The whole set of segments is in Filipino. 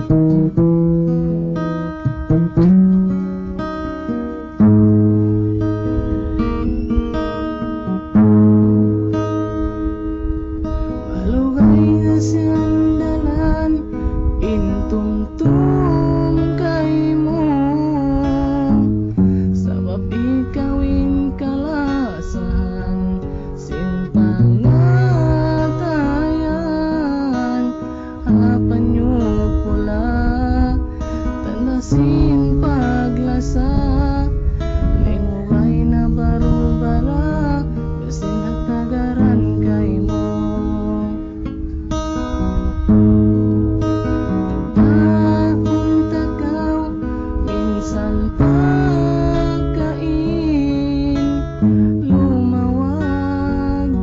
Malugay na siyang dalan, intungtung kay mo. Sabab ikawin kalasan, sin pangatayan. Hapan nyo pula, tanasin paglasa. Lingway na barubara, basin hatagaran kay mo. Bakong takaw, minsan pagkain, lumawag,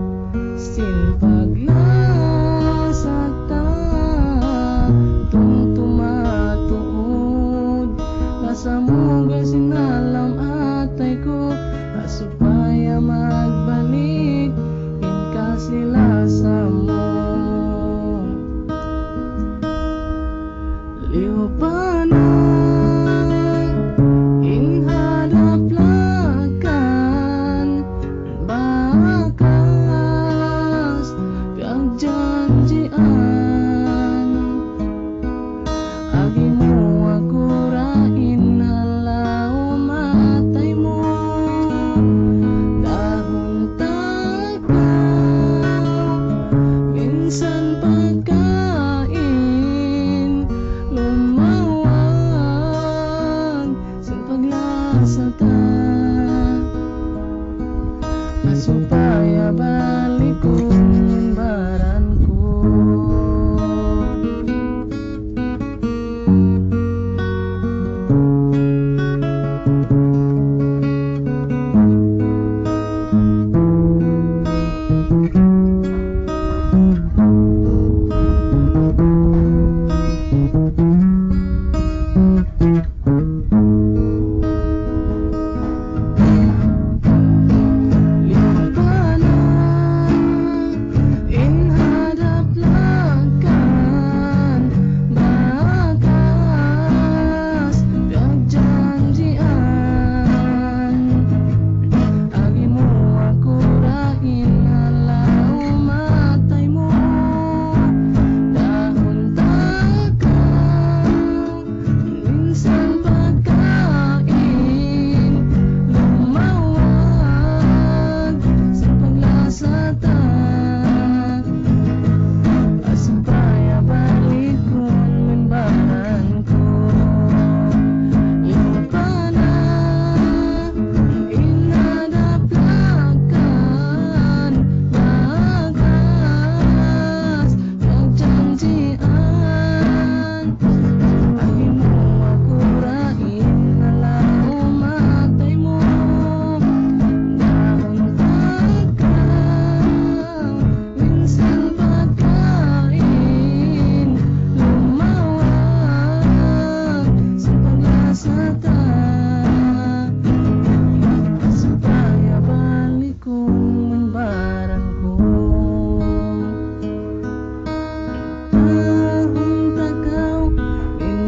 sin paglasag ta, tumtumatuod. Nasa muga sinalam atay ko, asupaya magbalik, inka sila sa mo. Liw pa na inhadap lakan, bakas pagjanjian. Agi mo agurain, halaw matay mo. Dahon takaw, minsan pagkain, lumawag, sin paglasa ta. Masupaya balikon baran ko.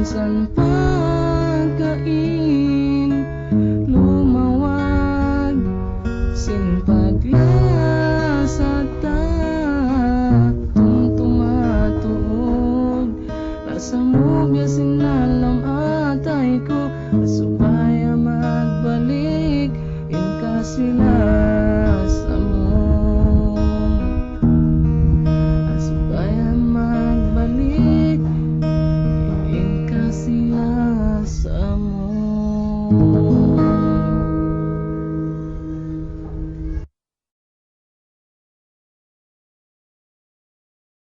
Minsan pagkain, lumawag, sin paglasag ta, tumtumatuog. Nasa mugya sinalam atay ko, asupaya magbalik, inka sila